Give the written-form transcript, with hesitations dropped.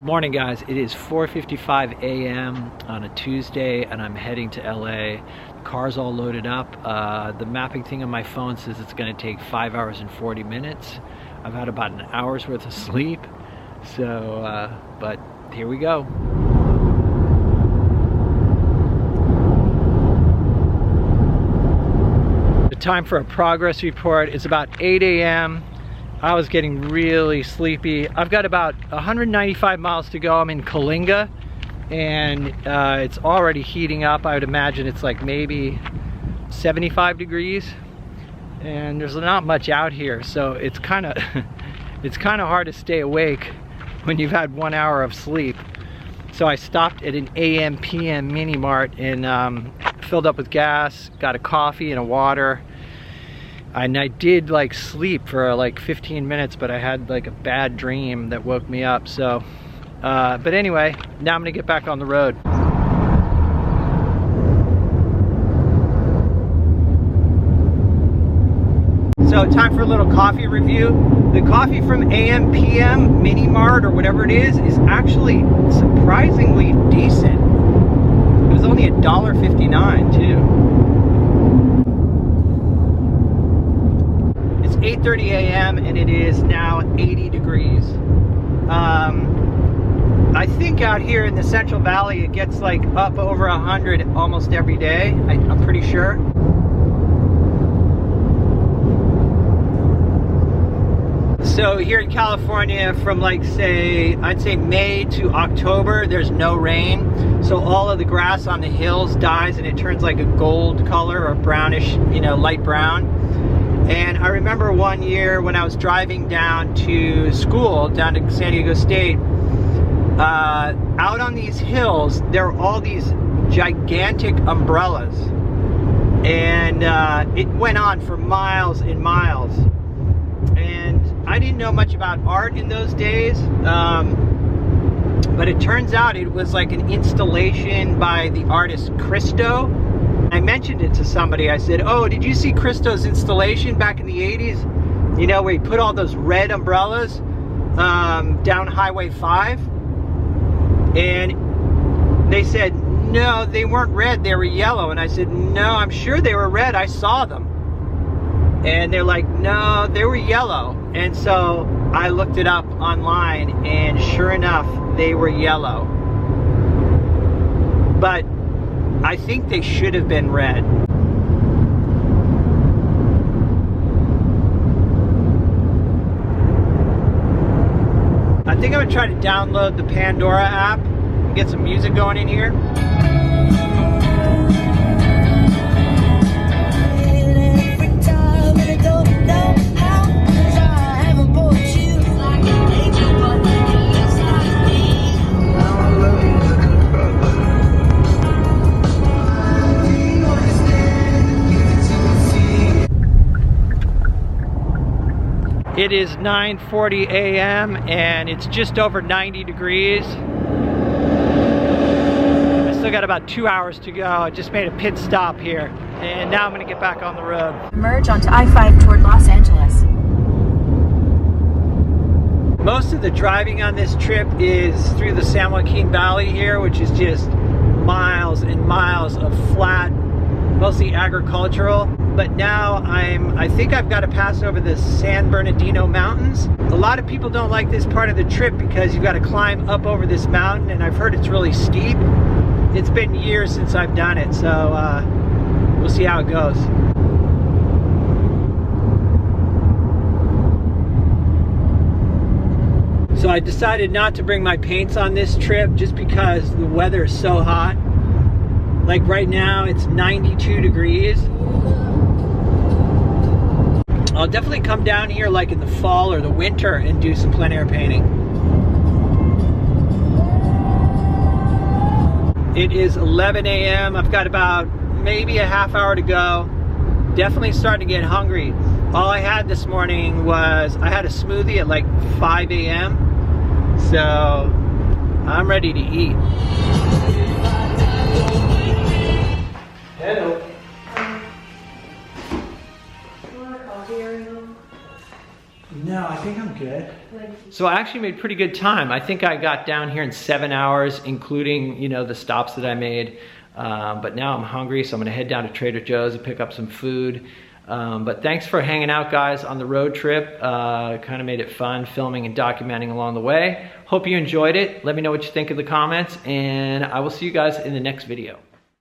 Morning guys, it is 4:55 a.m. on a Tuesday and I'm heading to LA. The car's all loaded up. The mapping thing on my phone says it's going to take 5 hours and 40 minutes. I've had about an hour's worth of sleep, so but here we go. The time for a progress report is about 8 a.m. I was getting really sleepy. I've got about 195 miles to go. I'm in Kalinga and it's already heating up. I would imagine it's like maybe 75 degrees and there's not much out here, so it's kind of it's kind of hard to stay awake when you've had 1 hour of sleep. So I stopped at an AM PM mini mart and filled up with gas, got a coffee and a water. And I did like sleep for like 15 minutes, but I had like a bad dream that woke me up. So, but anyway, now I'm gonna get back on the road. So time for a little coffee review. The coffee from AM PM Mini Mart or whatever it is actually surprisingly decent. It was only $1.59 too. 8:30 a.m. and it is now 80 degrees. I think out here in the Central Valley it gets like up over 100 almost every day. I'm pretty sure. So here in California from like I'd say May to October there's no rain, so all of the grass on the hills dies and it turns like a gold color or brownish, you know, light brown. And I remember one year when I was driving down to school, down to San Diego State, out on these hills, there are all these gigantic umbrellas. And it went on for miles and miles. And I didn't know much about art in those days, but it turns out it was like an installation by the artist Christo. I mentioned it to somebody. I said, oh, did you see Christo's installation back in the 80s? You know, where he put all those red umbrellas down Highway 5? And they said, no, they weren't red, they were yellow. And I said, no, I'm sure they were red, I saw them. And they're like, no, they were yellow. And so I looked it up online and sure enough, they were yellow. But I think they should have been red. I think I'm gonna try to download the Pandora app and get some music going in here. It is 9:40 a.m. and it's just over 90 degrees. I still got about 2 hours to go. I just made a pit stop here and now I'm gonna get back on the road. Merge onto I-5 toward Los Angeles. Most of the driving on this trip is through the San Joaquin Valley here, which is just miles and miles of flat, mostly agricultural. But now I think I've got to pass over the San Bernardino Mountains. A lot of people don't like this part of the trip because you've got to climb up over this mountain and I've heard it's really steep. It's been years since I've done it, so we'll see how it goes. So I decided not to bring my paints on this trip just because the weather is so hot. Like right now it's 92 degrees. I'll definitely come down here like in the fall or the winter and do some plein air painting. It is 11 a.m. I've got about maybe a half hour to go. Definitely starting to get hungry. All I had this morning was, I had a smoothie at like 5 a.m. So I'm ready to eat. Hello. No, I think I'm good. So I actually made pretty good time. I think I got down here in 7 hours, including, you know, the stops that I made. But now I'm hungry, so I'm gonna head down to Trader Joe's and pick up some food. But thanks for hanging out, guys, on the road trip. Kind of made it fun filming and documenting along the way. Hope you enjoyed it. Let me know what you think in the comments, and I will see you guys in the next video.